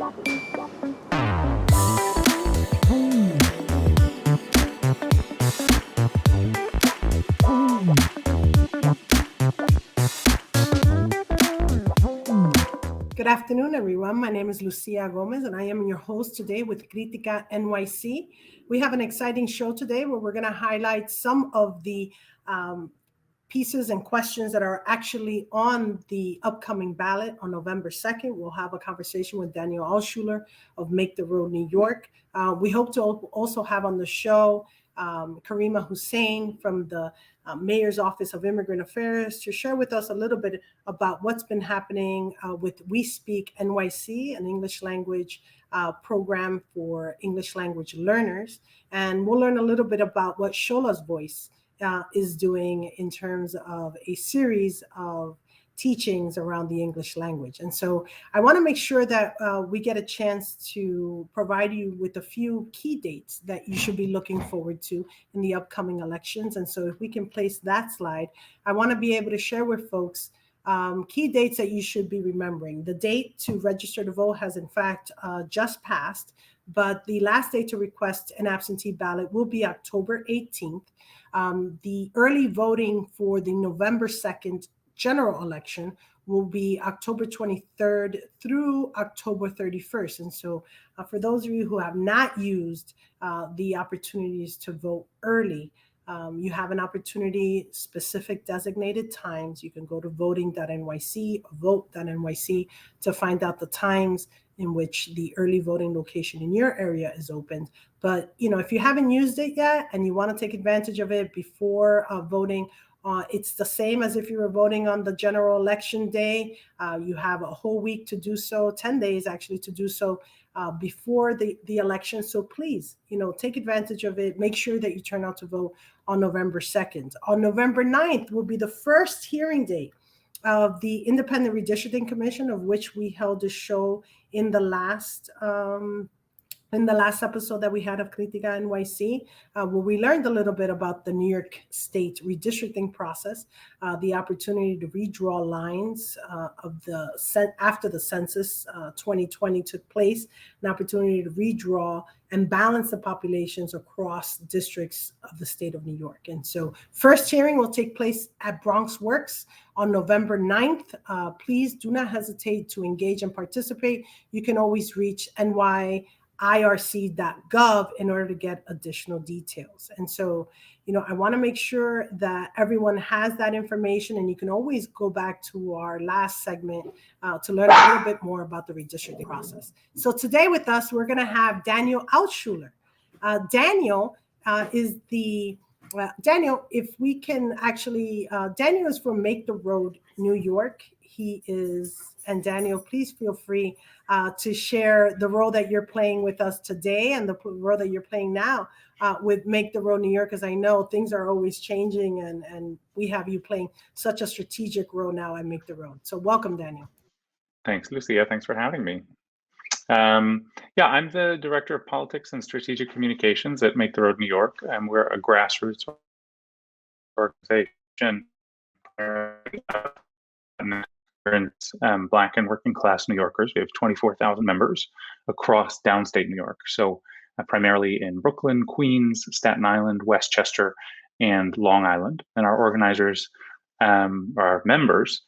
Good afternoon, everyone. My name is Lucia Gomez, and I am your host today with Critica NYC. We have an exciting show today where we're going to highlight some of the pieces and questions that are actually on the upcoming ballot on November 2nd. We'll have a conversation with Daniel Altshuler of Make the Road New York. We hope to also have on the show Karima Hussein from the Mayor's Office of Immigrant Affairs to share with us a little bit about what's been happening with We Speak NYC, an English language program for English language learners. And we'll learn a little bit about what Shola's Voice is doing in terms of a series of teachings around the English language. And so I want to make sure that we get a chance to provide you with a few key dates that you should be looking forward to in the upcoming elections. And so if we can place that slide, I want to be able to share with folks key dates that you should be remembering. The date to register to vote has in fact just passed, but the last day to request an absentee ballot will be October 18th. The early voting for the November 2nd general election will be October 23rd through October 31st. And so for those of you who have not used the opportunities to vote early, you have an opportunity, specific designated times. You can go to voting.nyc, vote.nyc to find out the times in which the early voting location in your area is opened. But if you haven't used it yet and you want to take advantage of it before voting, it's the same as if you were voting on the general election day. You have a whole week to do so, 10 days actually to do so before the election. So please, take advantage of it. Make sure that you turn out to vote on November 2nd. On November 9th will be the first hearing date of the Independent Redistricting Commission, of which we held a show in the last episode that we had of Critica NYC, where we learned a little bit about the New York State redistricting process, the opportunity to redraw lines after the census 2020 took place, an opportunity to redraw and balance the populations across districts of the state of New York. And so first hearing will take place at Bronx Works on November 9th. Please do not hesitate to engage and participate. You can always reach irc.gov in order to get additional details. And so, I want to make sure that everyone has that information, and you can always go back to our last segment to learn a little bit more about the redistricting process. So today with us, we're going to have Daniel Altshuler. Daniel Daniel, if we can actually, Daniel is from Make the Road New York. And Daniel, please feel free to share the role that you're playing with us today and the role that you're playing now with Make the Road New York, because I know things are always changing, and we have you playing such a strategic role now at Make the Road. So welcome, Daniel. Thanks, Lucia. Thanks for having me. I'm the Director of Politics and Strategic Communications at Make the Road New York, and we're a grassroots organization. Black and working class New Yorkers. We have 24,000 members across downstate New York. So primarily in Brooklyn, Queens, Staten Island, Westchester, and Long Island. And our organizers, our members,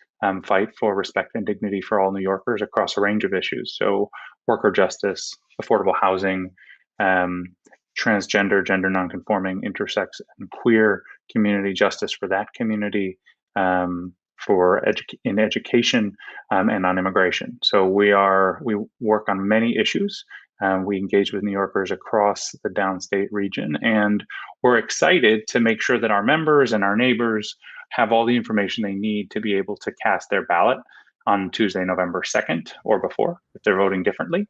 fight for respect and dignity for all New Yorkers across a range of issues. So worker justice, affordable housing, transgender, gender nonconforming, intersex, and queer community justice for that community, in education, and on immigration. So we work on many issues. We engage with New Yorkers across the downstate region, and we're excited to make sure that our members and our neighbors have all the information they need to be able to cast their ballot on Tuesday, November 2nd or before, if they're voting differently.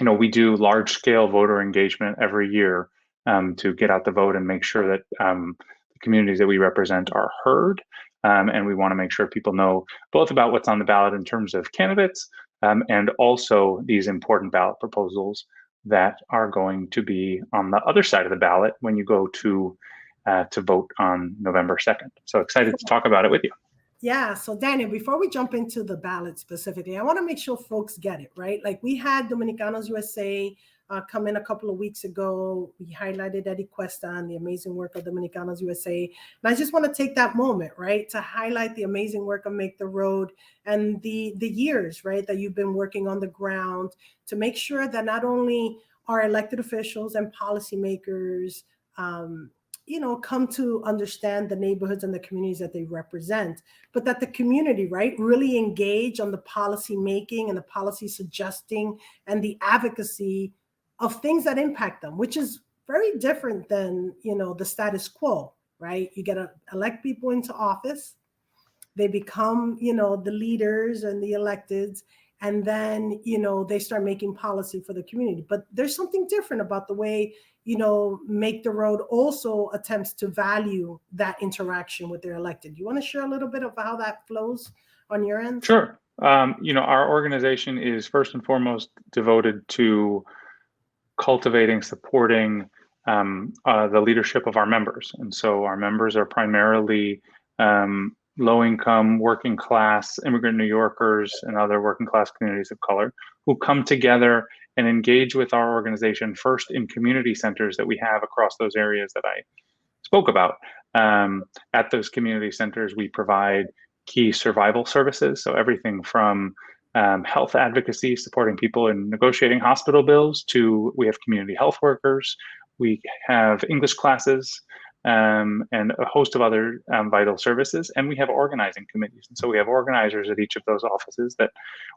We do large-scale voter engagement every year to get out the vote and make sure that the communities that we represent are heard. And we want to make sure people know both about what's on the ballot in terms of candidates and also these important ballot proposals that are going to be on the other side of the ballot when you go to vote on November 2nd. So excited to talk about it with you. Yeah. So Daniel, before we jump into the ballot specifically, I want to make sure folks get it, right? Like we had Dominicanos USA come in a couple of weeks ago. We highlighted Eddie Cuesta and the amazing work of Dominicanos USA. And I just want to take that moment, right, to highlight the amazing work of Make the Road and the years, right, that you've been working on the ground to make sure that not only our elected officials and policymakers, come to understand the neighborhoods and the communities that they represent, but that the community, right, really engage on the policy making and the policy suggesting and the advocacy of things that impact them, which is very different than, the status quo, right? You get to elect people into office, they become, the leaders and the electeds, and then, they start making policy for the community. But there's something different about the way, Make the Road also attempts to value that interaction with their elected. You want to share a little bit of how that flows on your end? Sure. Our organization is first and foremost devoted to cultivating, supporting the leadership of our members. And so our members are primarily low-income, working class, immigrant New Yorkers, and other working class communities of color who come together and engage with our organization first in community centers that we have across those areas that I spoke about. At those community centers, we provide key survival services. So everything from health advocacy, supporting people in negotiating hospital bills, to we have community health workers, we have English classes, and a host of other vital services. And we have organizing committees. And so we have organizers at each of those offices that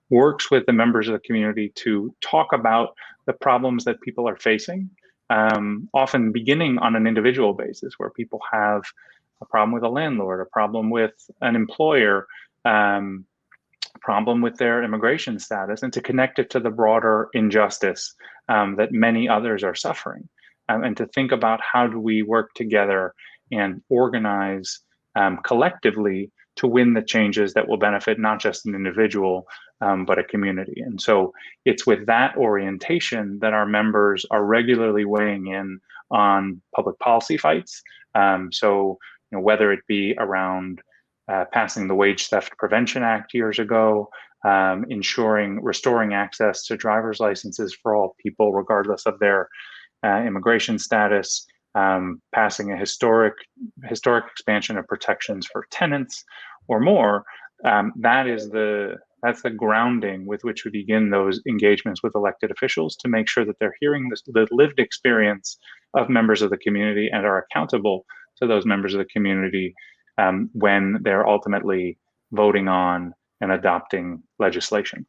works with the members of the community to talk about the problems that people are facing, often beginning on an individual basis, where people have a problem with a landlord, a problem with an employer, problem with their immigration status, and to connect it to the broader injustice that many others are suffering. And to think about how do we work together and organize collectively to win the changes that will benefit not just an individual, but a community. And so it's with that orientation that our members are regularly weighing in on public policy fights. So whether it be around passing the Wage Theft Prevention Act years ago, restoring access to driver's licenses for all people, regardless of their immigration status, passing a historic expansion of protections for tenants or more. That's the grounding with which we begin those engagements with elected officials to make sure that they're hearing the lived experience of members of the community and are accountable to those members of the community when they're ultimately voting on and adopting legislation.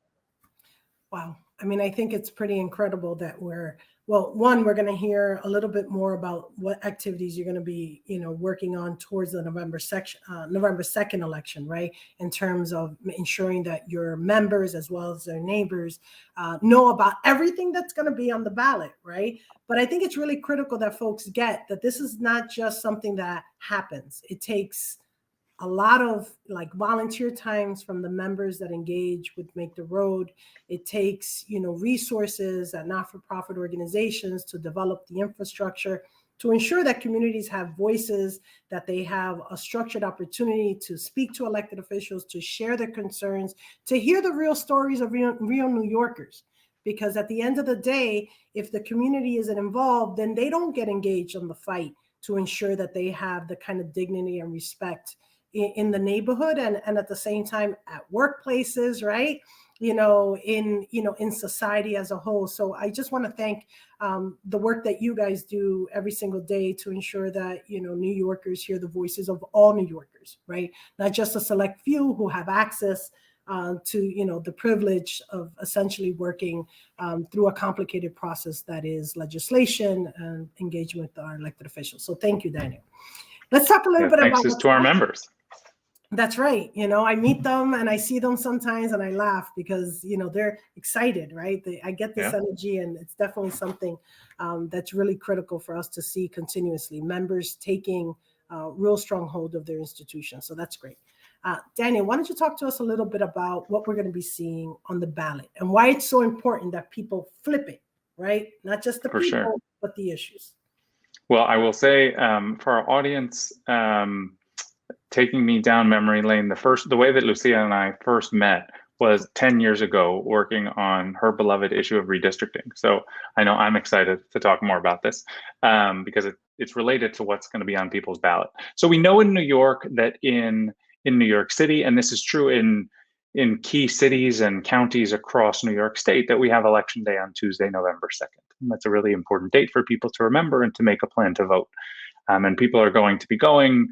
Wow. I mean, I think it's pretty incredible that we're going to hear a little bit more about what activities you're going to be, working on towards the November 2nd election, right? In terms of ensuring that your members, as well as their neighbors, know about everything that's going to be on the ballot, right? But I think it's really critical that folks get that this is not just something that happens. It takes a lot of volunteer times from the members that engage with Make the Road. It takes, resources at not-for-profit organizations to develop the infrastructure to ensure that communities have voices, that they have a structured opportunity to speak to elected officials, to share their concerns, to hear the real stories of real New Yorkers. Because at the end of the day, if the community isn't involved, then they don't get engaged in the fight to ensure that they have the kind of dignity and respect in the neighborhood and at the same time at workplaces, right? In society as a whole. So I just want to thank the work that you guys do every single day to ensure that, New Yorkers hear the voices of all New Yorkers, right? Not just a select few who have access to, the privilege of essentially working through a complicated process that is legislation and engagement with our elected officials. So thank you, Daniel. Let's talk a little bit about thanks to our members. That's right. I meet them and I see them sometimes and I laugh because, they're excited, right? I get this energy, and it's definitely something that's really critical for us to see continuously, members taking real strong hold of their institution. So that's great. Daniel, why don't you talk to us a little bit about what we're going to be seeing on the ballot and why it's so important that people flip it, right? Not just the people, but the issues. Well, I will say for our audience, taking me down memory lane. The way that Lucia and I first met was 10 years ago, working on her beloved issue of redistricting. So I know I'm excited to talk more about this because it's related to what's going to be on people's ballot. So we know in New York that in New York City, and this is true in key cities and counties across New York State, that we have Election Day on Tuesday, November 2nd. And that's a really important date for people to remember and to make a plan to vote. And people are going to be going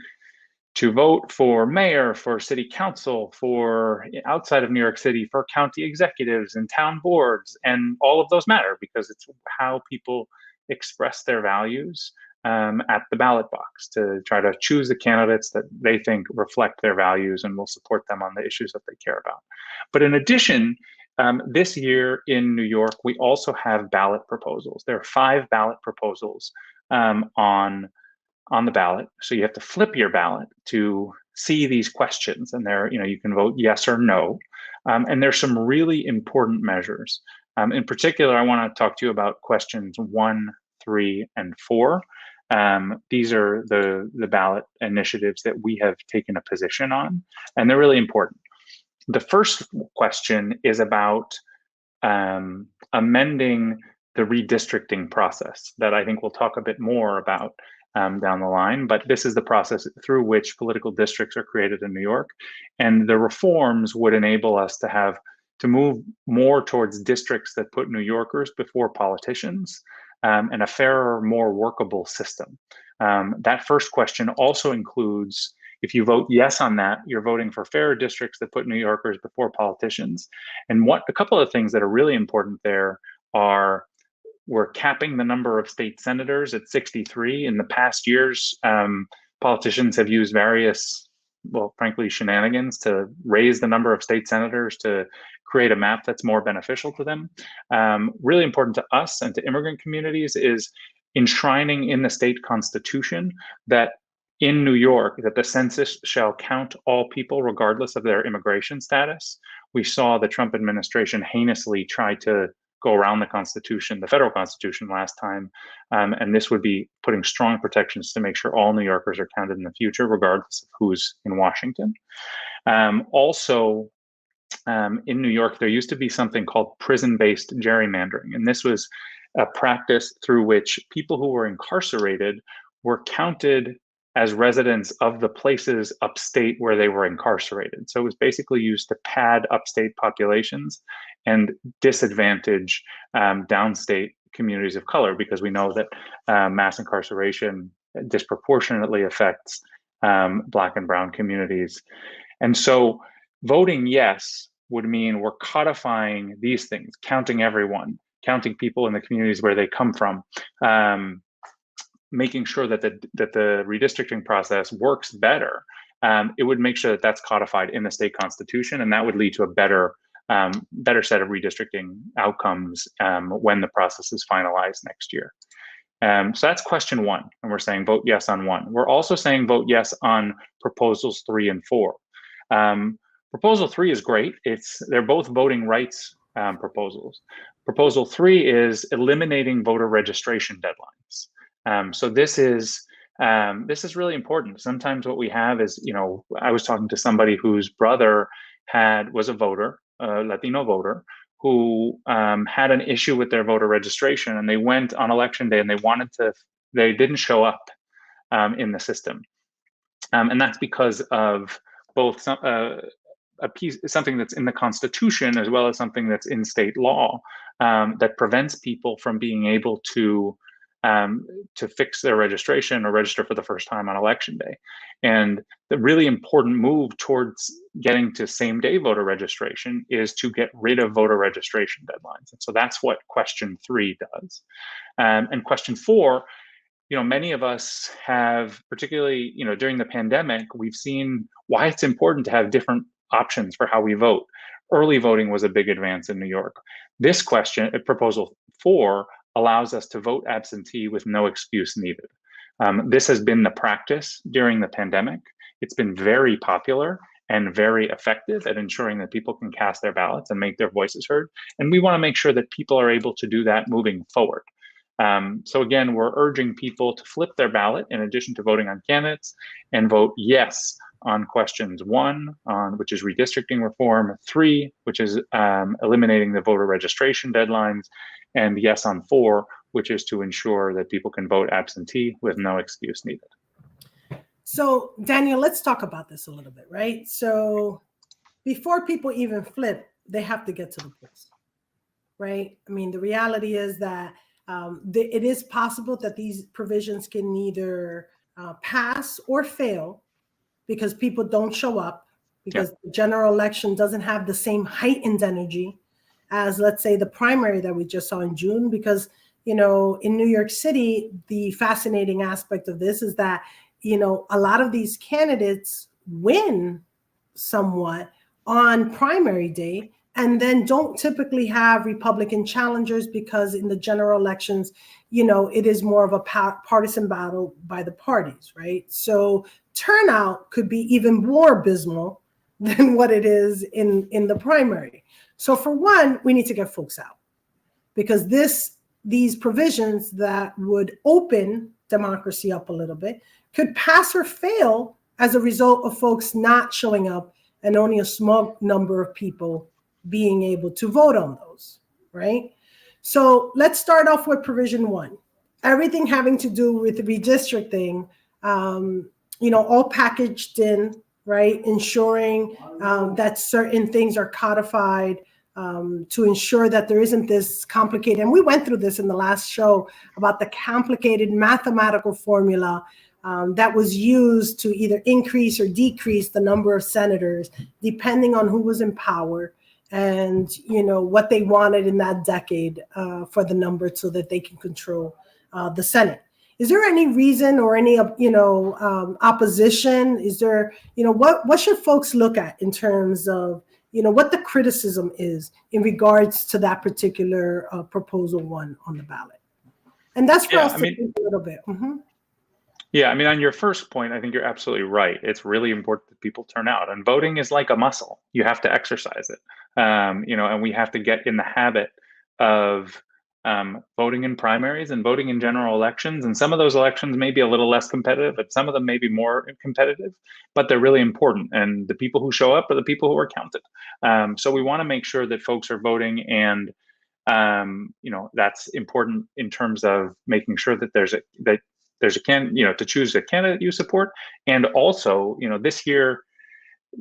to vote for mayor, for city council, for outside of New York City, for county executives and town boards. And all of those matter because it's how people express their values at the ballot box to try to choose the candidates that they think reflect their values and will support them on the issues that they care about. But in addition, this year in New York, we also have ballot proposals. There are 5 ballot proposals on the ballot. So you have to flip your ballot to see these questions, and there, you can vote yes or no. And there's some really important measures. In particular, I want to talk to you about questions 1, 3, and 4. These are the ballot initiatives that we have taken a position on, and they're really important. The first question is about amending the redistricting process that I think we'll talk a bit more about down the line, but this is the process through which political districts are created in New York. And the reforms would enable us to move more towards districts that put New Yorkers before politicians, and a fairer, more workable system. That first question also includes, if you vote yes on that, you're voting for fairer districts that put New Yorkers before politicians. And a couple of things that are really important there are, we're capping the number of state senators at 63. In the past years, politicians have used various, well, frankly, shenanigans to raise the number of state senators to create a map that's more beneficial to them. Really important to us and to immigrant communities is enshrining in the state constitution that in New York, that the census shall count all people regardless of their immigration status. We saw the Trump administration heinously try to go around the Constitution, the federal Constitution last time. And this would be putting strong protections to make sure all New Yorkers are counted in the future, regardless of who's in Washington. Also, in New York, there used to be something called prison-based gerrymandering. And this was a practice through which people who were incarcerated were counted as residents of the places upstate where they were incarcerated. So it was basically used to pad upstate populations and disadvantage downstate communities of color, because we know that mass incarceration disproportionately affects Black and Brown communities. And so voting yes would mean we're codifying these things, counting everyone, counting people in the communities where they come from, making sure that the redistricting process works better. It would make sure that that's codified in the state constitution, and that would lead to a better set of redistricting outcomes when the process is finalized next year. So that's question 1, and we're saying vote yes on 1. We're also saying vote yes on proposals 3 and 4. Proposal 3 is great. They're both voting rights proposals. Proposal 3 is eliminating voter registration deadlines. So this is really important. Sometimes what we have is, I was talking to somebody whose brother was a voter, a Latino voter, who had an issue with their voter registration, and they went on election day and they didn't show up in the system. And that's because of both something that's in the Constitution as well as something that's in state law that prevents people from being able to fix their registration or register for the first time on election day. And the really important move towards getting to same-day voter registration is to get rid of voter registration deadlines. And so that's what question 3 does. And question 4, many of us have, particularly, during the pandemic, we've seen why it's important to have different options for how we vote. Early voting was a big advance in New York. This question, proposal 4, allows us to vote absentee with no excuse needed. This has been the practice during the pandemic. It's been very popular and very effective at ensuring that people can cast their ballots and make their voices heard. And we want to make sure that people are able to do that moving forward. So again, we're urging people to flip their ballot in addition to voting on candidates and vote yes on questions 1, which is redistricting reform, 3, which is eliminating the voter registration deadlines, and yes on 4, which is to ensure that people can vote absentee with no excuse needed. So, Daniel, let's talk about this a little bit, right? So before people even flip, they have to get to the polls, right? I mean, the reality is that it is possible that these provisions can either pass or fail because people don't show up, because the general election doesn't have the same heightened energy as, let's say, the primary that we just saw in June. Because, in New York City, the fascinating aspect of this is that, a lot of these candidates win somewhat on primary day and then don't typically have Republican challengers, because in the general elections, it is more of a partisan battle by the parties, right? So turnout could be even more abysmal than what it is in the primary. So for one, we need to get folks out, because these provisions that would open democracy up a little bit could pass or fail as a result of folks not showing up and only a small number of people being able to vote on those, right? So let's start off with provision 1. Everything having to do with redistricting, all packaged in, right? Ensuring that certain things are codified to ensure that there isn't this complicated, and we went through this in the last show about the complicated mathematical formula that was used to either increase or decrease the number of senators, depending on who was in power and, what they wanted in that decade for the number so that they can control the Senate. Is there any reason or any, opposition? Is there, what should folks look at in terms of, what the criticism is in regards to that particular proposal 1 on the ballot? And that's for us to think a little bit. Mm-hmm. Yeah, on your first point, I think you're absolutely right. It's really important that people turn out, and voting is like a muscle. You have to exercise it, and we have to get in the habit of voting in primaries and voting in general elections. And some of those elections may be a little less competitive, but some of them may be more competitive, but they're really important. And the people who show up are the people who are counted. So we want to make sure that folks are voting, and that's important in terms of making sure that there's to choose a candidate you support. And also, this year,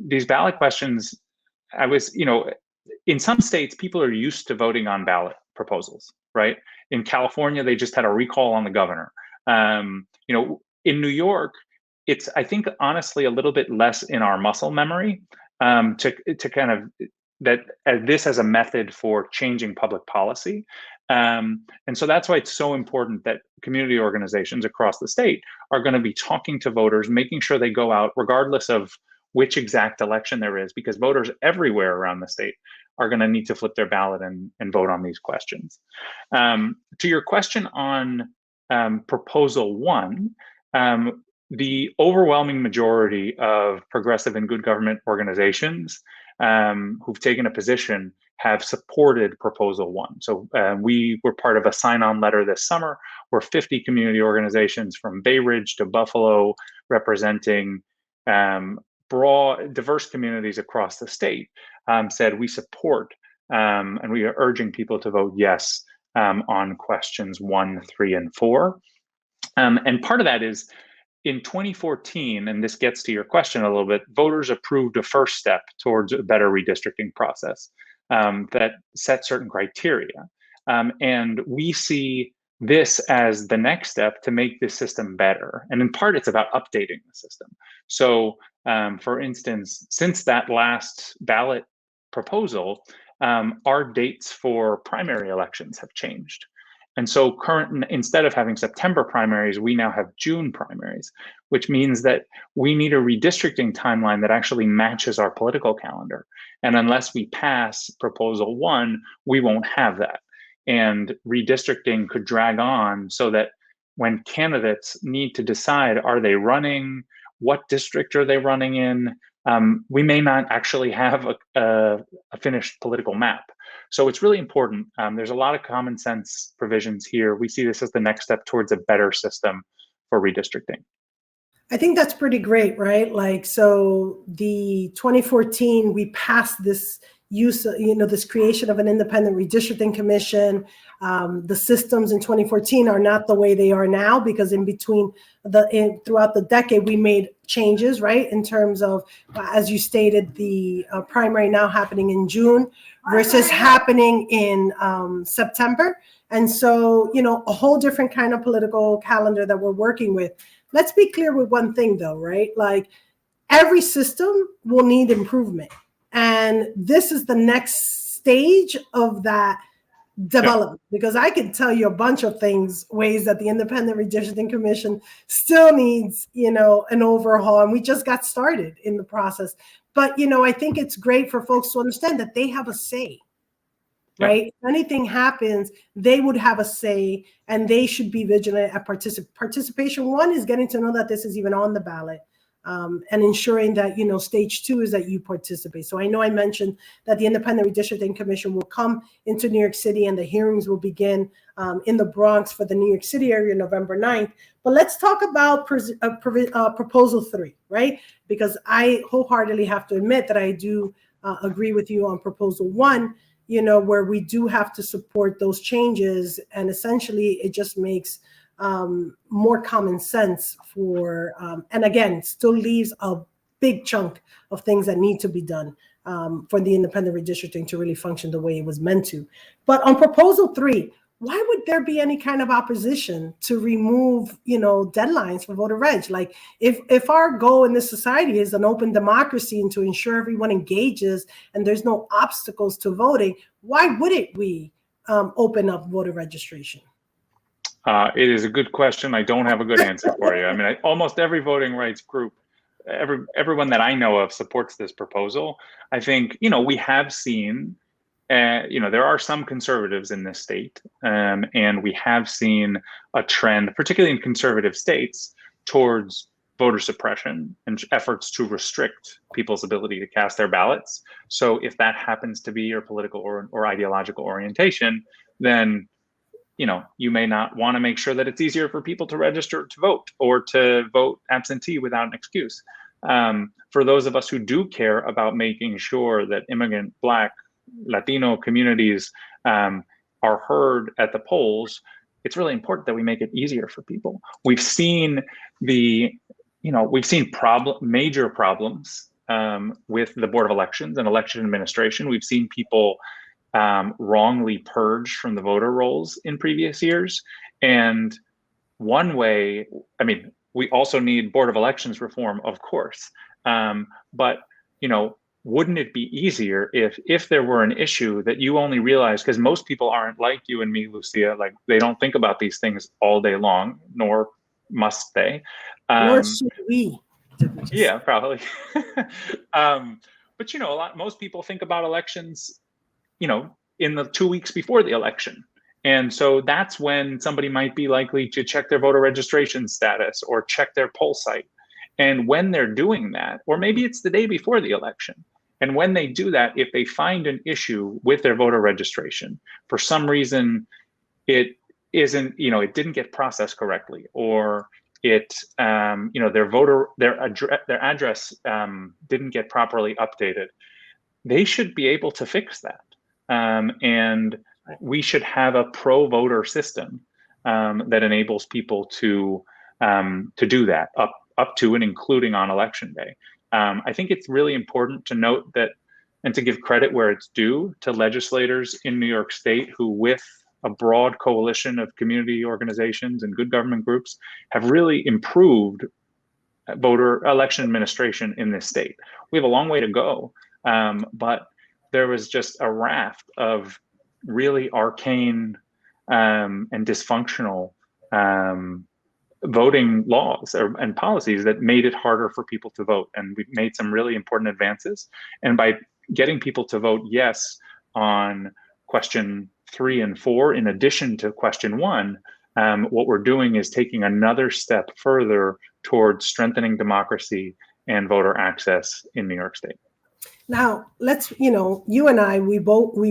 these ballot questions, in some states, people are used to voting on ballot proposals, right? In California, they just had a recall on the governor. In New York, it's, I think, honestly, a little bit less in our muscle memory to kind of this as a method for changing public policy. And so that's why it's so important that community organizations across the state are going to be talking to voters, making sure they go out regardless of which exact election there is, because voters everywhere around the state are going to need to flip their ballot and vote on these questions. To your question on proposal 1, the overwhelming majority of progressive and good government organizations who've taken a position have supported proposal 1. So we were part of a sign-on letter this summer where 50 community organizations from Bay Ridge to Buffalo, representing broad, diverse communities across the state, said we support and we are urging people to vote yes on questions 1, 3, and 4. And part of that is, in 2014, and this gets to your question a little bit, voters approved a first step towards a better redistricting process that set certain criteria. And we see this as the next step to make this system better. And in part, it's about updating the system. So, for instance, since that last ballot proposal, our dates for primary elections have changed. And so instead of having September primaries, we now have June primaries, which means that we need a redistricting timeline that actually matches our political calendar. And unless we pass proposal 1, we won't have that. And redistricting could drag on so that when candidates need to decide, are they running, what district are they running in, we may not actually have a finished political map. So it's really important. There's a lot of common sense provisions here. We see this as the next step towards a better system for redistricting. I think that's pretty great, right? Like, so the 2014, we passed this use, this creation of an independent redistricting commission. The systems in 2014 are not the way they are now, because in between throughout the decade, we made changes, right? In terms of, as you stated, the primary now happening in June versus happening in September. And so, a whole different kind of political calendar that we're working with. Let's be clear with one thing though, right? Like, every system will need improvement. And this is the next stage of that development, because I can tell you a bunch of ways that the Independent Redistricting Commission still needs, an overhaul. And we just got started in the process. But, I think it's great for folks to understand that they have a say. Right? If anything happens, they would have a say, and they should be vigilant at participation. One is getting to know that this is even on the ballot, and ensuring that, stage 2 is that you participate. So I know I mentioned that the Independent Redistricting Commission will come into New York City, and the hearings will begin in the Bronx for the New York City area November 9th. But let's talk about Proposal 3, right? Because I wholeheartedly have to admit that I do agree with you on Proposal 1, where we do have to support those changes. And essentially, it just makes more common sense and again, still leaves a big chunk of things that need to be done for the independent redistricting to really function the way it was meant to. But on Proposal 3, why would there be any kind of opposition to remove, deadlines for voter reg? Like, if our goal in this society is an open democracy and to ensure everyone engages and there's no obstacles to voting, why wouldn't we open up voter registration? It is a good question. I don't have a good answer for you. I mean, almost every voting rights group, everyone that I know of supports this proposal. I think, we have seen there are some conservatives in this state, and we have seen a trend, particularly in conservative states, towards voter suppression and efforts to restrict people's ability to cast their ballots. So if that happens to be your political or ideological orientation, then you may not want to make sure that it's easier for people to register to vote or to vote absentee without an excuse. For those of us who do care about making sure that immigrant, Black, Latino communities are heard at the polls, it's really important that we make it easier for people. We've seen major problems with the Board of Elections and election administration. We've seen people wrongly purged from the voter rolls in previous years. And one way, we also need Board of Elections reform, of course. But, wouldn't it be easier if there were an issue that you only realize, because most people aren't like you and me, Lucia, like they don't think about these things all day long, nor must they. Nor should we. Yeah, probably. But most people think about elections, in the 2 weeks before the election. And so that's when somebody might be likely to check their voter registration status or check their poll site. And when they're doing that, or maybe it's the day before the election, and when they do that, if they find an issue with their voter registration, for some reason, it isn't, it didn't get processed correctly, or it, their address didn't get properly updated, they should be able to fix that. And we should have a pro-voter system that enables people to do that up to and including on election day. I think it's really important to note that, and to give credit where it's due to legislators in New York State who, with a broad coalition of community organizations and good government groups, have really improved voter election administration in this state. We have a long way to go, but there was just a raft of really arcane and dysfunctional voting laws and policies that made it harder for people to vote. And we've made some really important advances. And by getting people to vote yes on question 3 and 4, in addition to question 1, what we're doing is taking another step further towards strengthening democracy and voter access in New York State. Now, let's, you and I, we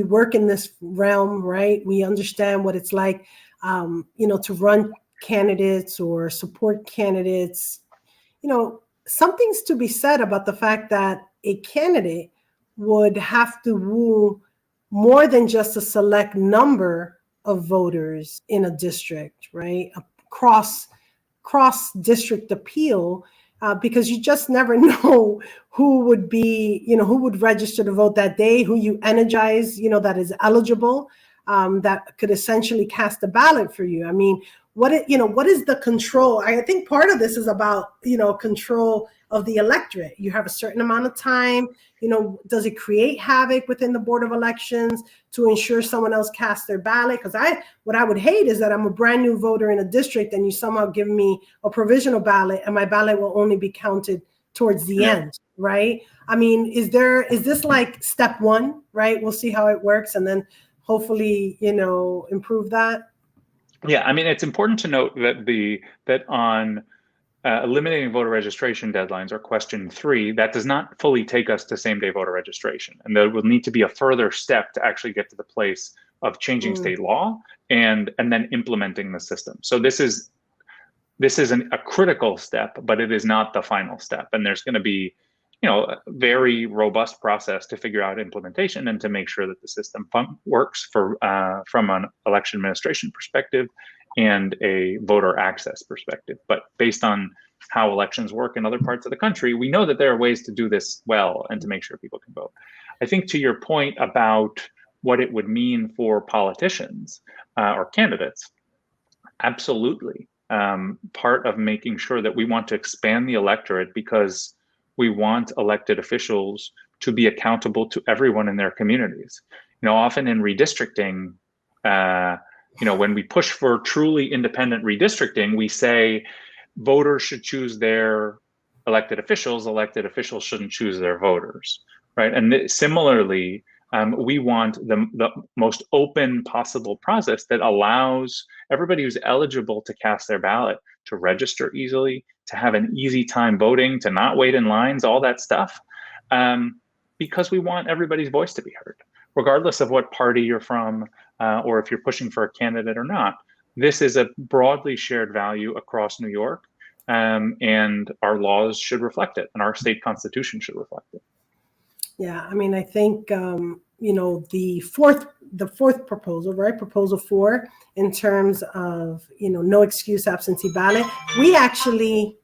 work in this realm, right? We understand what it's like, to run candidates or support candidates, something's to be said about the fact that a candidate would have to woo more than just a select number of voters in a district, right? A cross district appeal, because you just never know who would be, who would register to vote that day, who you energize, that is eligible, that could essentially cast a ballot for you. I mean, what is the control? I think part of this is about, control of the electorate. You have a certain amount of time, does it create havoc within the Board of Elections to ensure someone else casts their ballot? Because what I would hate is that I'm a brand new voter in a district and you somehow give me a provisional ballot and my ballot will only be counted towards the end, right? I mean, is this like step one, right? We'll see how it works and then hopefully, improve that. Yeah, I mean, it's important to note that on eliminating voter registration deadlines, or question 3, that does not fully take us to same-day voter registration, and there will need to be a further step to actually get to the place of changing state law and then implementing the system. So this is a critical step, but it is not the final step, and there's going to be a very robust process to figure out implementation and to make sure that the system works from an election administration perspective and a voter access perspective. But based on how elections work in other parts of the country, we know that there are ways to do this well and to make sure people can vote. I think to your point about what it would mean for politicians or candidates, absolutely. Part of making sure that we want to expand the electorate because we want elected officials to be accountable to everyone in their communities. Often in redistricting, when we push for truly independent redistricting, we say voters should choose their elected officials shouldn't choose their voters, right? And similarly, we want the most open possible process that allows everybody who's eligible to cast their ballot to register easily, to have an easy time voting, to not wait in lines, all that stuff, because we want everybody's voice to be heard, regardless of what party you're from or if you're pushing for a candidate or not. This is a broadly shared value across New York, and our laws should reflect it, and our state constitution should reflect it. Yeah, I mean, I think the fourth proposal, right? Proposal 4, in terms of no excuse absentee ballot. We actually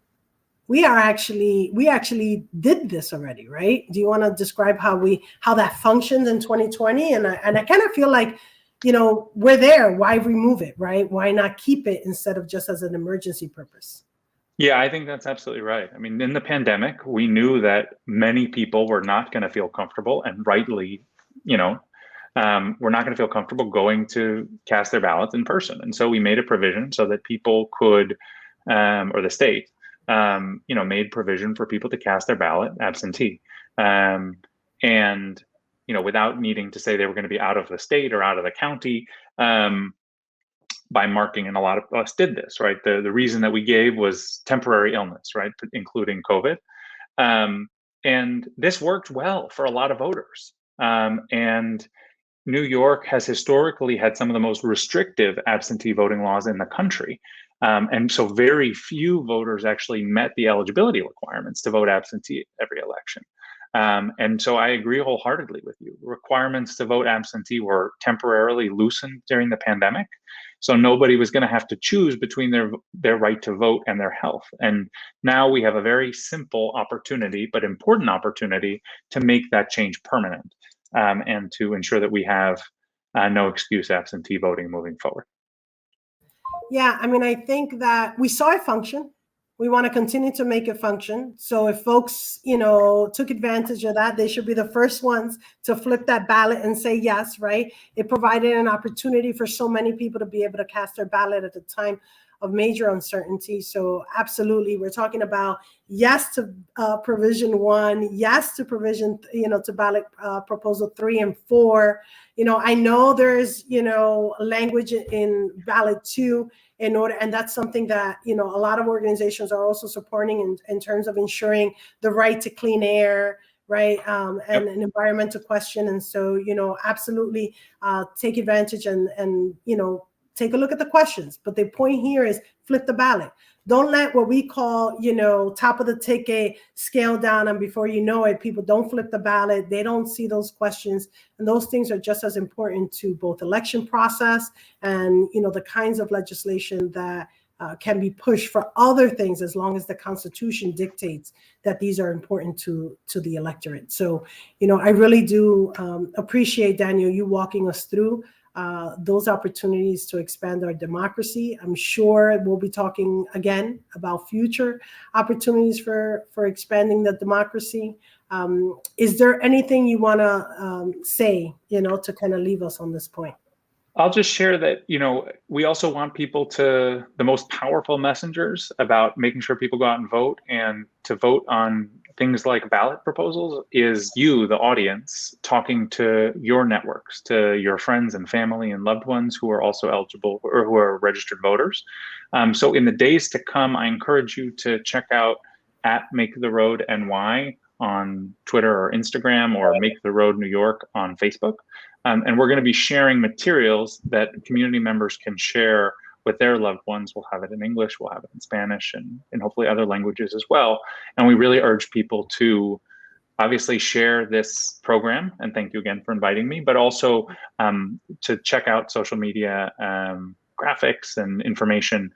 did this already, right? Do you want to describe how that functions in 2020? And I kind of feel like we're there. Why remove it, right? Why not keep it instead of just as an emergency purpose? Yeah, I think that's absolutely right. I mean, in the pandemic, we knew that many people were not going to feel comfortable, and rightly, we're not going to feel comfortable going to cast their ballots in person. And so we made a provision so that people could, or the state, made provision for people to cast their ballot absentee. And, without needing to say they were going to be out of the state or out of the county, by marking, and a lot of us did this, right? The reason that we gave was temporary illness, right? Including COVID. And this worked well for a lot of voters. And New York has historically had some of the most restrictive absentee voting laws in the country. And so very few voters actually met the eligibility requirements to vote absentee every election. And so I agree wholeheartedly with you. Requirements to vote absentee were temporarily loosened during the pandemic. So nobody was going to have to choose between their right to vote and their health. And now we have a very simple opportunity, but important opportunity, to make that change permanent, and to ensure that we have no excuse absentee voting moving forward. Yeah, I mean, I think that we saw it function. We want to continue to make it function. So if folks, took advantage of that, they should be the first ones to flip that ballot and say yes, right? It provided an opportunity for so many people to be able to cast their ballot at the time of major uncertainty. So absolutely, we're talking about yes to provision 1, yes to provision, to ballot proposal 3 and 4. I know there's, language in ballot 2 in order, and that's something that, a lot of organizations are also supporting in terms of ensuring the right to clean air, right? And an environmental question. And so, absolutely take advantage and take a look at the questions. But the point here is flip the ballot. Don't let what we call, top of the ticket scale down, and before you know it, people don't flip the ballot. They don't see those questions, and those things are just as important to both election process and, the kinds of legislation that can be pushed for other things, as long as the Constitution dictates that these are important to the electorate. So, I really do appreciate, Daniel, you walking us through those opportunities to expand our democracy. I'm sure we'll be talking again about future opportunities for expanding the democracy. Is there anything you want to say, to kind of leave us on this point? I'll just share that, we also want people the most powerful messengers about making sure people go out and vote, and to vote on things like ballot proposals is you, the audience, talking to your networks, to your friends and family and loved ones who are also eligible or who are registered voters. So in the days to come, I encourage you to check out @MakeTheRoadNY on Twitter or Instagram, or Make the Road New York on Facebook. And we're going to be sharing materials that community members can share with their loved ones. We'll have it in English, we'll have it in Spanish, and hopefully other languages as well. And we really urge people to obviously share this program, and thank you again for inviting me, but also to check out social media graphics and information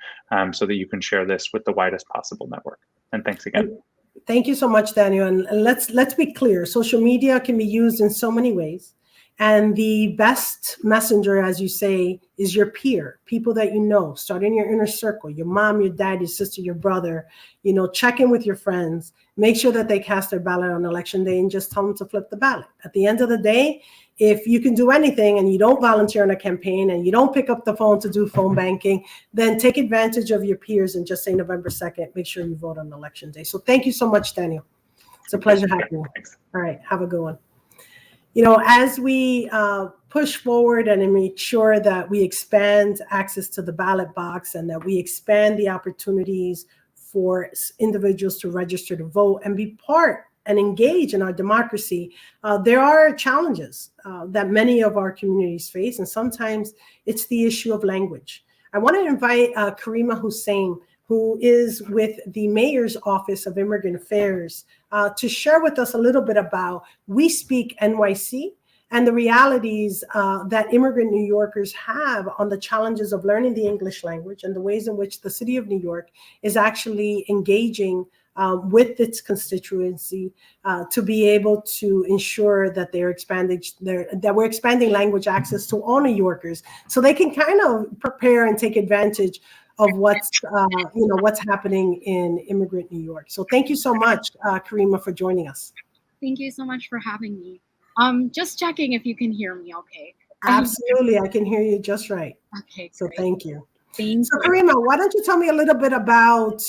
so that you can share this with the widest possible network. And thanks again. Thank you so much, Daniel. And let's be clear, social media can be used in so many ways. And the best messenger, as you say, is your peer, people that you know. Start in your inner circle, your mom, your dad, your sister, your brother. Check in with your friends. Make sure that they cast their ballot on election day, and just tell them to flip the ballot. At the end of the day, if you can do anything and you don't volunteer in a campaign and you don't pick up the phone to do phone banking, then take advantage of your peers and just say November 2nd, make sure you vote on election day. So thank you so much, Daniel. It's a pleasure having you. All right, have a good one. As we push forward and make sure that we expand access to the ballot box, and that we expand the opportunities for individuals to register to vote and be part and engage in our democracy, there are challenges that many of our communities face, and sometimes it's the issue of language. I want to invite Karima Hussein, who is with the Mayor's Office of Immigrant Affairs, to share with us a little bit about We Speak NYC and the realities that immigrant New Yorkers have on the challenges of learning the English language, and the ways in which the city of New York is actually engaging with its constituency to be able to ensure that we're expanding language access to all New Yorkers, so they can kind of prepare and take advantage of what's happening in immigrant New York. So thank you so much, Karima, for joining us. Thank you so much for having me. Just checking if you can hear me okay. Absolutely, I can hear you just right. Okay, so great. Thank you. So Karima, why don't you tell me a little bit about,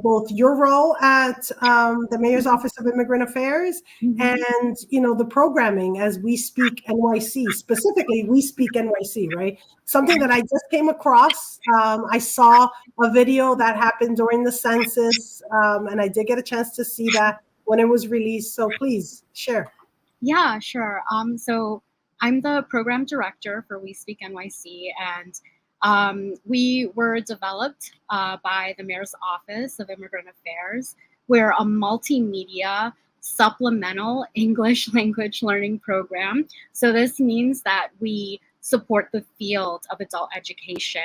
both your role at the Mayor's Office of Immigrant Affairs and, the programming as We Speak NYC, specifically We Speak NYC, right? Something that I just came across. I saw a video that happened during the census, and I did get a chance to see that when it was released. So please share. Yeah, sure. So I'm the program director for We Speak NYC, and we were developed by the Mayor's Office of Immigrant Affairs. We're a multimedia supplemental English language learning program. So this means that we support the field of adult education.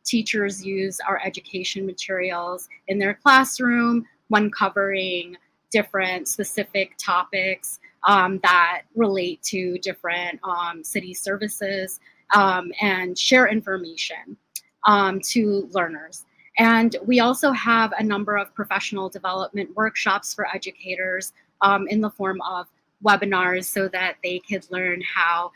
Teachers use our education materials in their classroom when covering different specific topics that relate to different city services, and share information to learners. And we also have a number of professional development workshops for educators in the form of webinars, so that they could learn how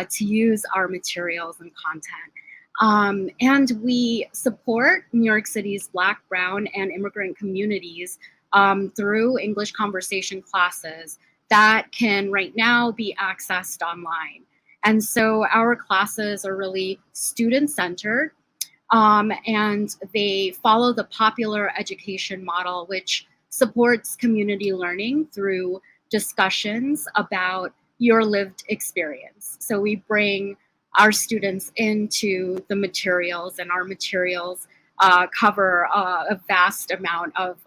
to use our materials and content. And we support New York City's Black, Brown, and immigrant communities through English conversation classes that can right now be accessed online. And so our classes are really student-centered, and they follow the popular education model, which supports community learning through discussions about your lived experience. So we bring our students into the materials, and our materials cover a vast amount of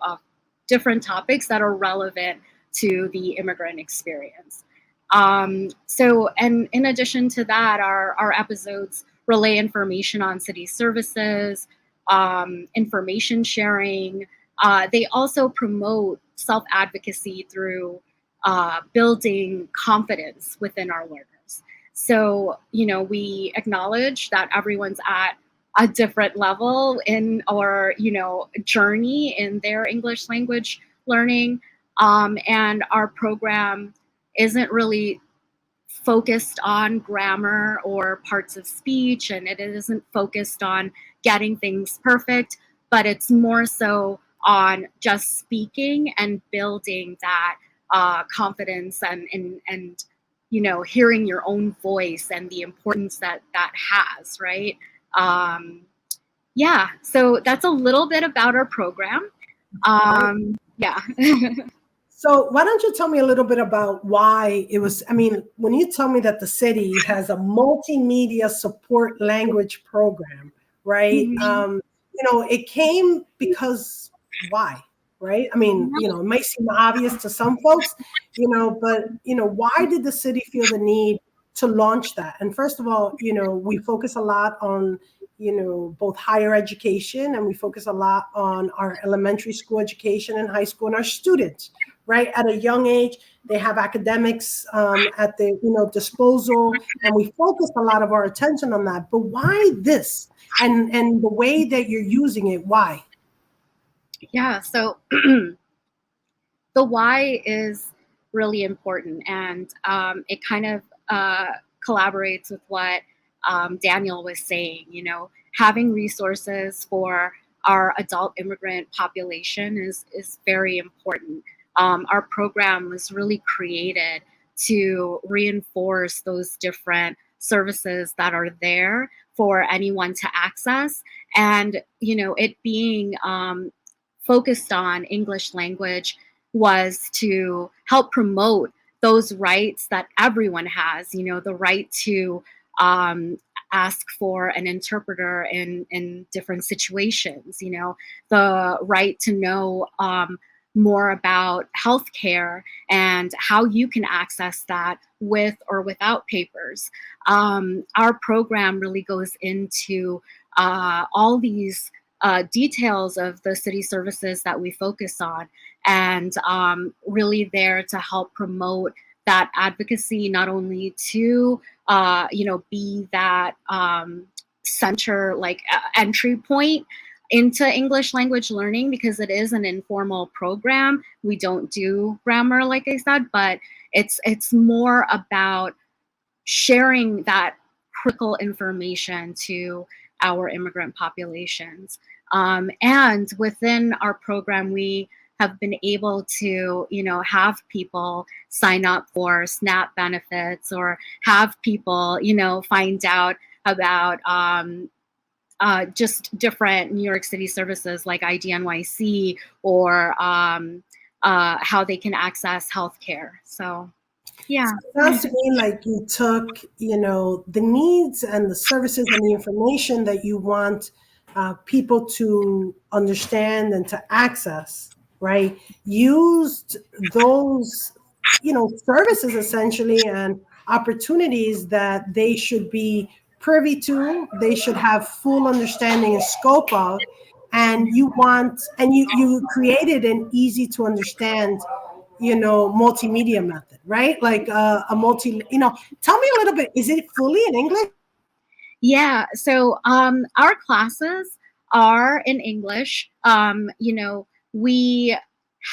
different topics that are relevant to the immigrant experience. So, and in addition to that, our episodes relay information on city services, information sharing. They also promote self-advocacy through building confidence within our learners. So, we acknowledge that everyone's at a different level in our, journey in their English language learning. And our program isn't really focused on grammar or parts of speech, and it isn't focused on getting things perfect, but it's more so on just speaking and building that confidence and hearing your own voice and the importance that has, right? Yeah, so that's a little bit about our program. Yeah. So why don't you tell me a little bit about why it was, when you tell me that the city has a multimedia support language program, right? Mhm. It came because why, right? It might seem obvious to some folks, but, why did the city feel the need to launch that? And first of all, we focus a lot on, both higher education, and we focus a lot on our elementary school education and high school and our students, right? At a young age, they have academics at their disposal, and we focus a lot of our attention on that. But why this? And the way that you're using it, why? Yeah, so the why is really important, and it kind of collaborates with what Daniel was saying. Having resources for our adult immigrant population is very important. Our program was really created to reinforce those different services that are there for anyone to access, and it being focused on English language was to help promote those rights that everyone has, the right to ask for an interpreter in different situations, the right to know more about healthcare and how you can access that with or without papers. Our program really goes into all these details of the city services that we focus on, and really there to help promote that advocacy, not only to be that center, like entry point into English language learning, because it is an informal program. We don't do grammar, like I said, but it's more about sharing that critical information to our immigrant populations. And within our program, we have been able to, have people sign up for SNAP benefits, or have people, find out about just different New York City services like ID NYC, or how they can access healthcare. So, yeah. It sounds to me like you took, the needs and the services and the information that you want people to understand and to access, right? Used those, services essentially, and opportunities that they should be privy to, they should have full understanding and scope of, and you created an easy to understand multimedia method, right? Like a multi, tell me a little bit, is it fully in English? Yeah, so our classes are in English. We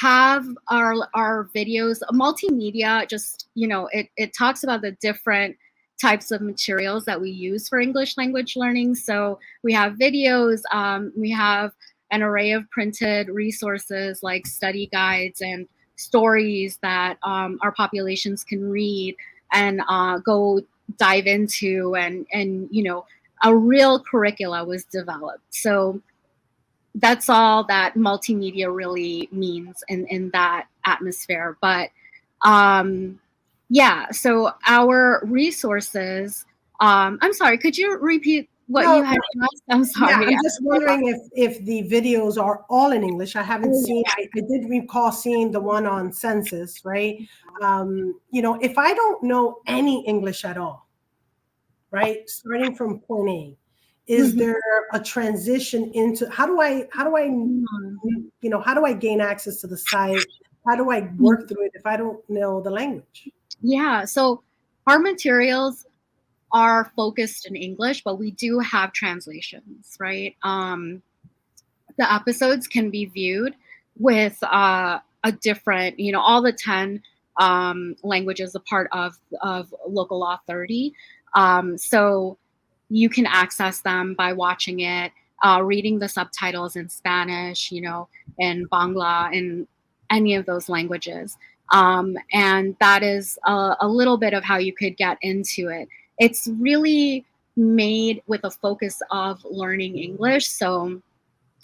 have our videos, multimedia, just, it talks about the different types of materials that we use for English language learning. So we have videos, we have an array of printed resources like study guides and stories that our populations can read and go dive into, and a real curricula was developed. So that's all that multimedia really means in that atmosphere. But yeah, so our resources I'm sorry, could you repeat what No, you had asked? I'm yeah, sorry. I'm just wondering if the videos are all in English. I haven't Oh, seen. I did recall seeing the one on census, right? If I don't know any English at all, right, starting from point A, is Mhm. there a transition into how do I gain access to the site? How do I work through it if I don't know the language? Yeah, so our materials are focused in English, but we do have translations, right? The episodes can be viewed with a different, all the 10 languages, a part of local law 30. So you can access them by watching it, reading the subtitles in Spanish, in Bangla, in any of those languages. And that is a little bit of how you could get into it. It's really made with a focus of learning English. So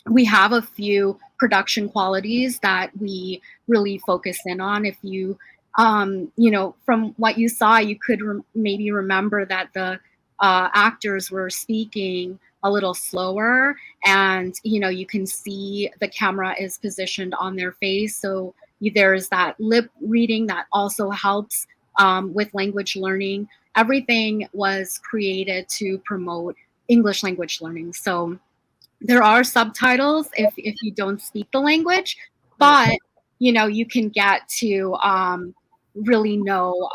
we have a few production qualities that we really focus in on. If you, from what you saw, you could maybe remember that the actors were speaking a little slower, and you can see the camera is positioned on their face, so there's that lip reading that also helps with language learning. Everything was created to promote English language learning. So there are subtitles if you don't speak the language, but you can get to really know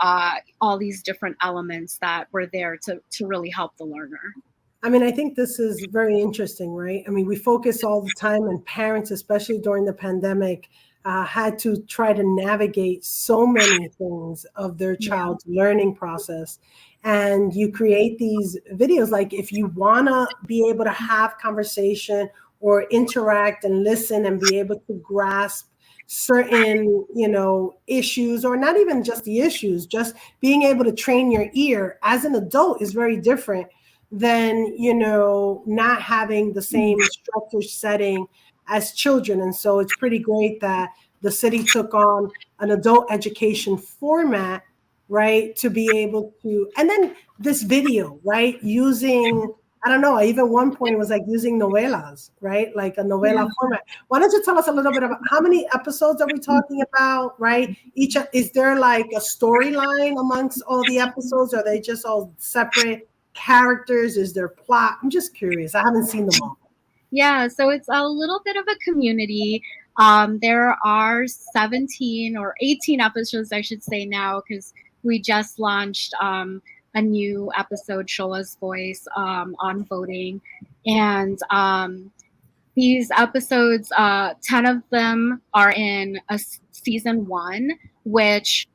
all these different elements that were there to really help the learner. I mean, I think this is very interesting, right? I mean, we focus all the time, and parents, especially during the pandemic, had to try to navigate so many things of their child's learning process. And you create these videos, like if you want to be able to have conversation or interact and listen and be able to grasp certain issues, or not even just the issues, just being able to train your ear as an adult is very different than not having the same structure setting as children. And so it's pretty great that the city took on an adult education format, right, to be able to, and then this video, right, using, I don't know, even one point it was like using novelas, right, like a novela format. Why don't you tell us a little bit about how many episodes are we talking about, right? Is there like a storyline amongst all the episodes? Are they just all separate characters? Is there plot? I'm just curious. I haven't seen them all. Yeah, so it's a little bit of a community. There are 17 or 18 episodes, I should say now, because we just launched a new episode, Shola's Voice, on voting. And these episodes, 10 of them are in a season 1, which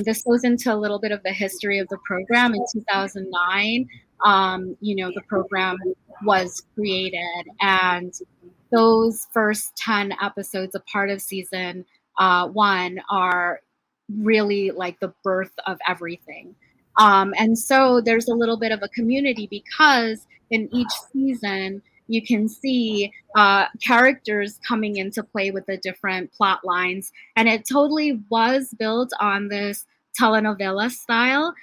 this goes into a little bit of the history of the program. In 2009, the program was created, and those first 10 episodes, a part of season 1, are really like the birth of everything. And so there's a little bit of a community, because in each season you can see characters coming into play with the different plot lines, and it totally was built on this telenovela style.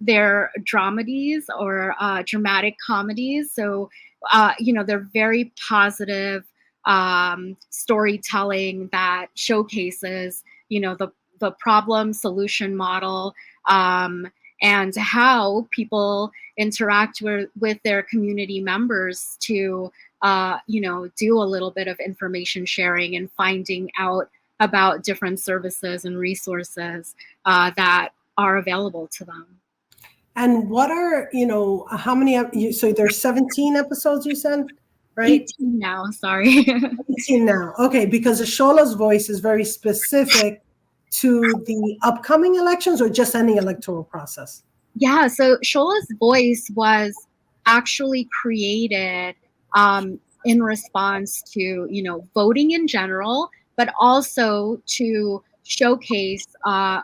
They're dramedies, or dramatic comedies, so they're very positive storytelling that showcases the problem solution model, and how people interact with their community members to do a little bit of information sharing and finding out about different services and resources that are available to them. And what are, how many, so there's 17 episodes you said, right? 18 now, sorry. 18 now. Okay, because the Shola's Voice is very specific to the upcoming elections, or just any electoral process? Yeah, so Shola's Voice was actually created in response to, voting in general, but also to showcase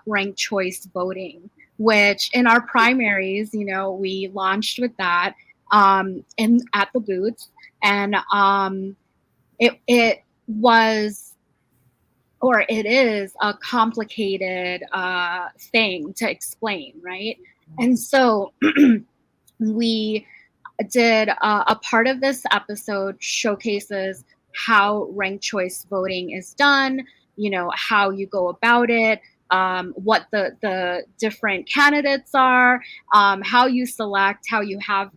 ranked choice voting, which in our primaries, we launched with that at the booth. And it was, or it is, a complicated thing to explain, right? And so we did a part of this episode showcases how ranked choice voting is done, how you go about it, what the different candidates are, how you select, how you have,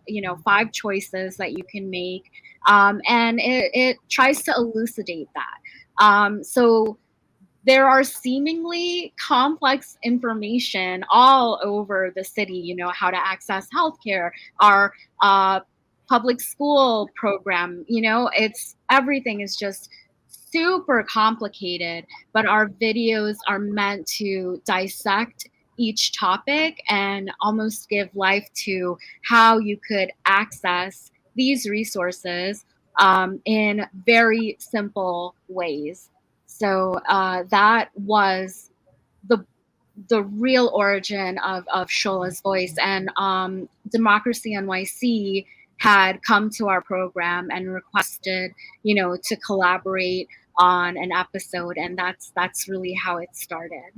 5 choices that you can make. And it tries to elucidate that. So there are seemingly complex information all over the city, how to access healthcare, our public school program, everything is just super complicated, but our videos are meant to dissect each topic and almost give life to how you could access these resources in very simple ways. So that was the real origin of Shola's Voice, and Democracy NYC had come to our program and requested, to collaborate on an episode, and that's really how it started.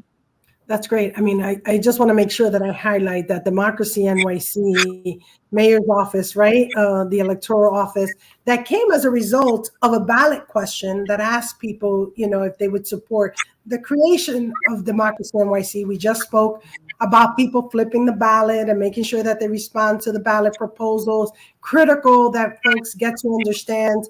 That's great. I mean, I just want to make sure that I highlight that Democracy NYC mayor's office, right? The electoral office that came as a result of a ballot question that asked people, if they would support the creation of Democracy NYC. We just spoke about people flipping the ballot and making sure that they respond to the ballot proposals. Critical that folks get to understand,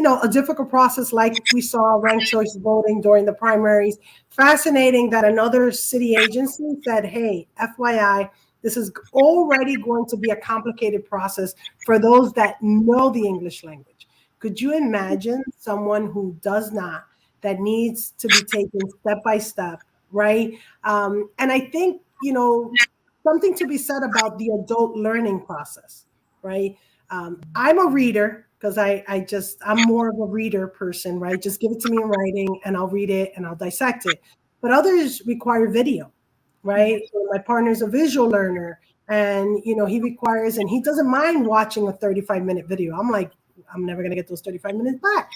a difficult process like we saw ranked choice voting during the primaries. Fascinating that another city agency said, hey, FYI, this is already going to be a complicated process for those that know the English language. Could you imagine someone who does not, that needs to be taken step by step, right? And I think, something to be said about the adult learning process, right? I'm a reader because I'm more of a reader person, right? Just give it to me in writing and I'll read it and I'll dissect it. But others require video, right? So my partner's a visual learner and, he requires, and he doesn't mind watching a 35-minute video. I'm like, I'm never going to get those 35 minutes back.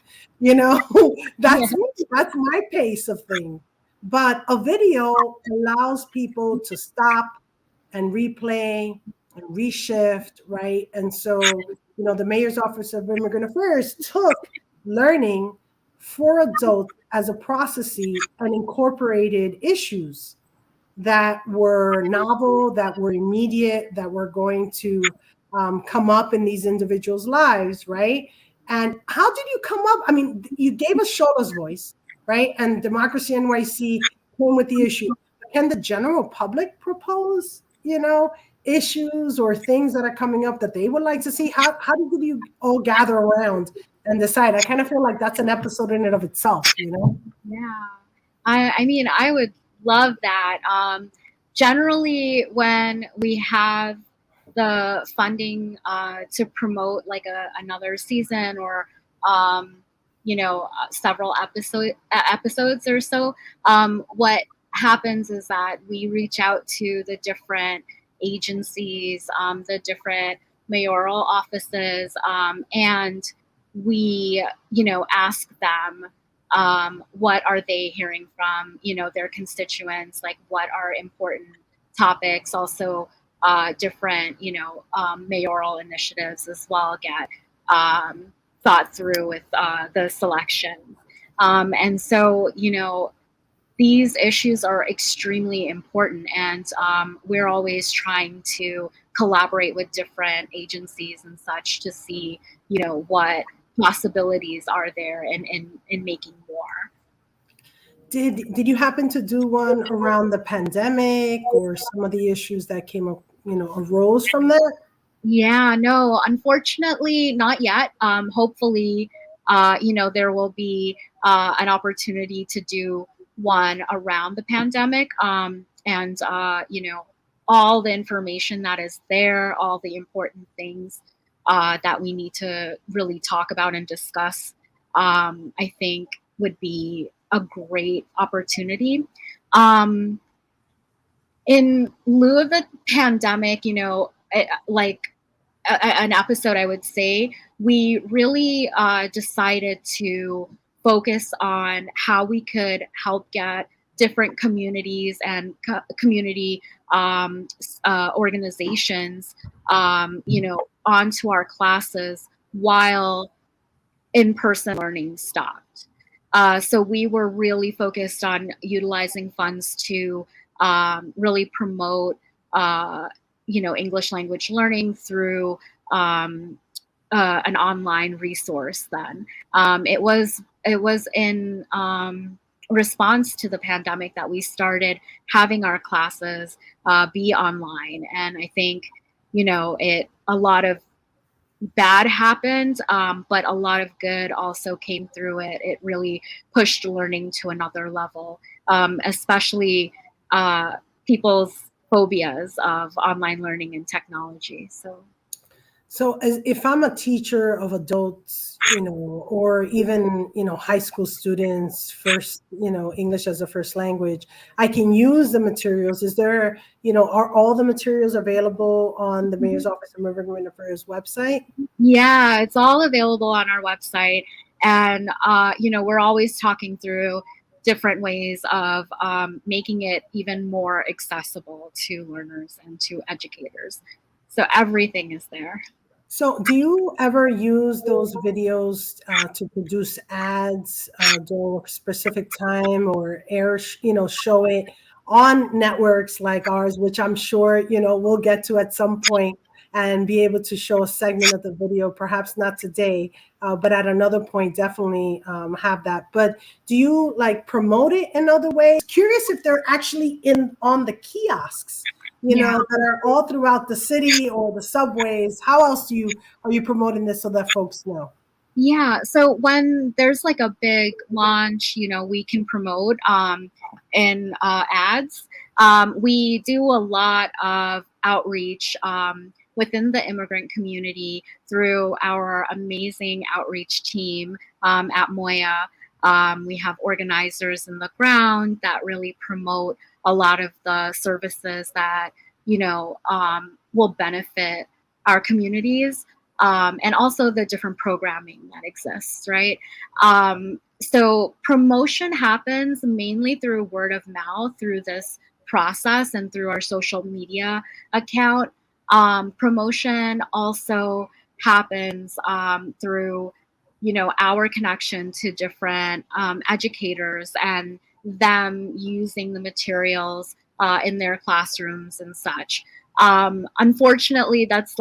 That's me. That's my pace of things. But a video allows people to stop and replay and reshift, right? And so, the Mayor's Office of Immigrant Affairs took learning for adults as a process and incorporated issues that were novel, that were immediate, that were going to come up in these individuals' lives, right? And how did you come up? I mean, you gave us Shola's Voice, right? And Democracy NYC came with the issue. Can the general public propose, issues or things that are coming up that they would like to see? How did you all gather around and decide? I kind of feel like that's an episode in and of itself, Yeah. I mean, I would love that. Generally, when we have the funding to promote like another season or several episodes or so, what happens is that we reach out to the different agencies, the different mayoral offices, and we ask them what are they hearing from their constituents, like what are important topics. Also different mayoral initiatives as well get thought through with the selection, and so these issues are extremely important, and we're always trying to collaborate with different agencies and such to see what possibilities are there in making more. Did you happen to do one around the pandemic or some of the issues that came up, arose from that? Yeah, no, unfortunately not yet. Hopefully, there will be an opportunity to do one around the pandemic, and all the information that is there, all the important things that we need to really talk about and discuss, I think would be a great opportunity. In lieu of the pandemic, like an episode, I would say, we really decided to focus on how we could help get different communities and community organizations, onto our classes while in-person learning stopped. So we were really focused on utilizing funds to really promote, English language learning through an online resource. Then it was in response to the pandemic that we started having our classes be online, and I think a lot of bad happened, but a lot of good also came through it. It really pushed learning to another level, especially people's phobias of online learning and technology. So if I'm a teacher of adults, or even, high school students, first, English as a first language, I can use the materials. Is there, are all the materials available on the Mayor's Office of Immigrant Affairs website? Yeah, it's all available on our website. And, we're always talking through different ways of making it even more accessible to learners and to educators. So everything is there. So do you ever use those videos to produce ads during a specific time, or show it on networks like ours, which I'm sure, we'll get to at some point, and be able to show a segment of the video, perhaps not today, but at another point, definitely have that. But do you promote it in other ways? Curious if they're actually on the kiosks, that are all throughout the city or the subways. How else are you promoting this so that folks know? Yeah, so when there's a big launch, we can promote in ads. We do a lot of outreach within the immigrant community through our amazing outreach team at Moya. We have organizers in the ground that really promote a lot of the services that will benefit our communities, and also the different programming that exists, right? So promotion happens mainly through word of mouth through this process and through our social media account. Promotion also happens through our connection to different educators and them using the materials in their classrooms and such. Unfortunately, that's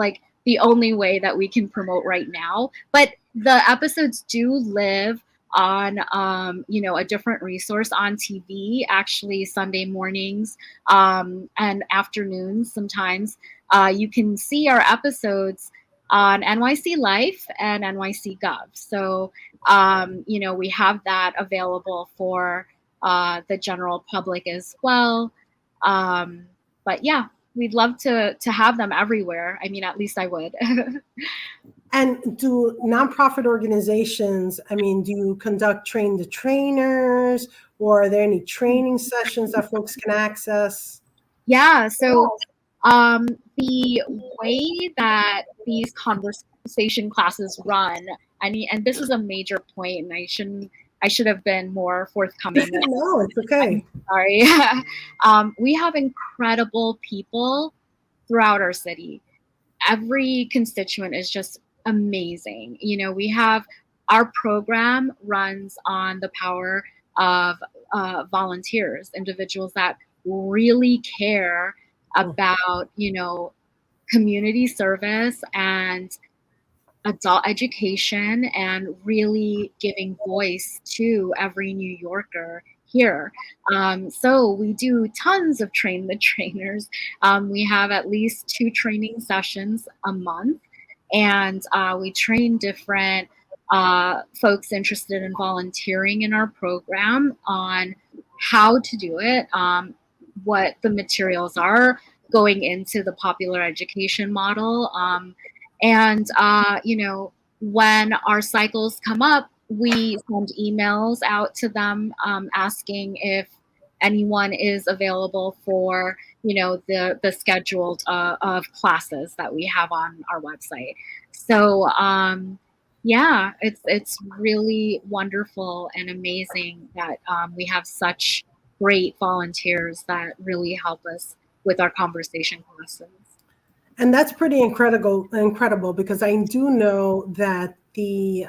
the only way that we can promote right now. But the episodes do live on, a different resource on TV, actually Sunday mornings and afternoons sometimes. You can see our episodes on NYC Life and NYC Gov. So, we have that available for the general public as well. But yeah, we'd love to have them everywhere. I mean, at least I would. And do nonprofit organizations, do you conduct train the trainers, or are there any training sessions that folks can access? Yeah, so the way that these conversation classes run, and this is a major point, and I should have been more forthcoming. No, it's okay. I'm sorry. We have incredible people throughout our city. Every constituent is just amazing. We have our program runs on the power of volunteers, individuals that really care about, community service and adult education, and really giving voice to every New Yorker here. So we do tons of train the trainers. We have at least 2 training sessions a month, and we train different folks interested in volunteering in our program on how to do it, what the materials are going into the popular education model. And, when our cycles come up, we send emails out to them asking if anyone is available for, the scheduled of classes that we have on our website. So, yeah, it's really wonderful and amazing that we have such great volunteers that really help us with our conversation classes. And that's pretty incredible, because I do know that the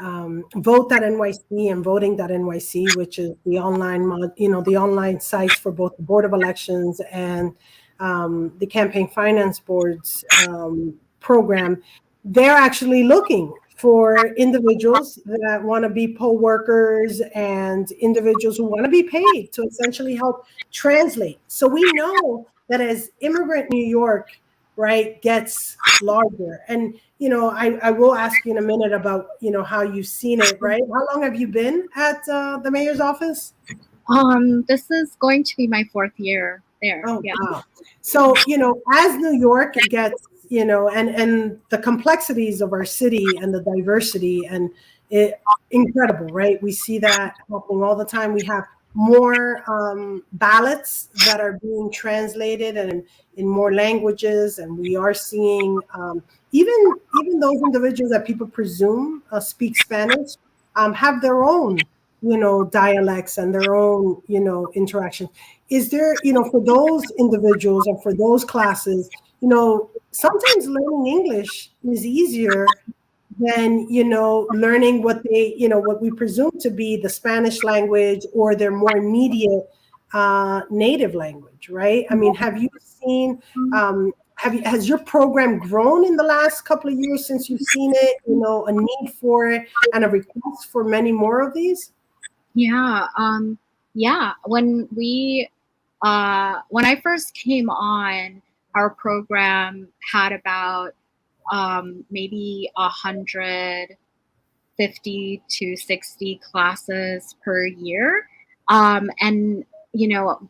Vote.NYC and Voting.NYC, which is the online the online sites for both the Board of Elections and the Campaign Finance Board's program, they're actually looking for individuals that want to be poll workers and individuals who want to be paid to essentially help translate. So we know that as Immigrant New York, right, gets larger, and I will ask you in a minute about how you've seen it, right? How long have you been at the mayor's office? This is going to be my 4th year there. Oh, yeah. wow. So as New York gets and the complexities of our city and the diversity and incredible, right? We see that happening all the time. We have more ballots that are being translated and in more languages, and we are seeing even those individuals that people presume speak Spanish have their own dialects and their own interaction. Is there for those individuals and for those classes, sometimes learning English is easier than learning what they what we presume to be the Spanish language or their more immediate native language, right? I mean, have you seen has your program grown in the last couple of years since you've seen it, a need for it and a request for many more of these? Yeah. When I first came on, our program had about maybe 150 to 60 classes per year. And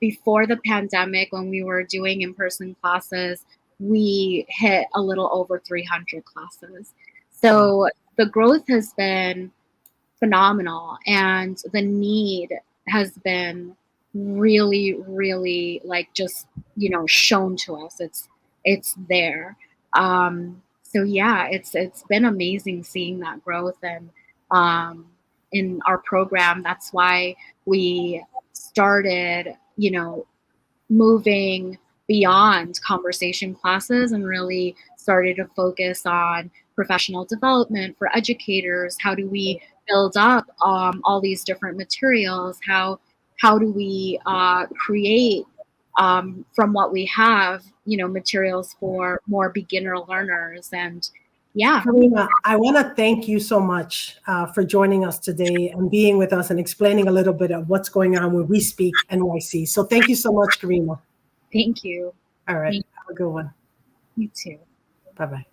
before the pandemic, when we were doing in-person classes, we hit a little over 300 classes. So the growth has been phenomenal, and the need has been really, really just shown to us. It's there. So yeah, it's been amazing seeing that growth, and in our program, that's why we started moving beyond conversation classes and really started to focus on professional development for educators. How do we build up all these different materials? How do we create from what we have, materials for more beginner learners? And yeah. Karima, I want to thank you so much for joining us today and being with us and explaining a little bit of what's going on with We Speak NYC. So thank you so much, Karima. Thank you. All right. Have a good one. You too. Bye-bye.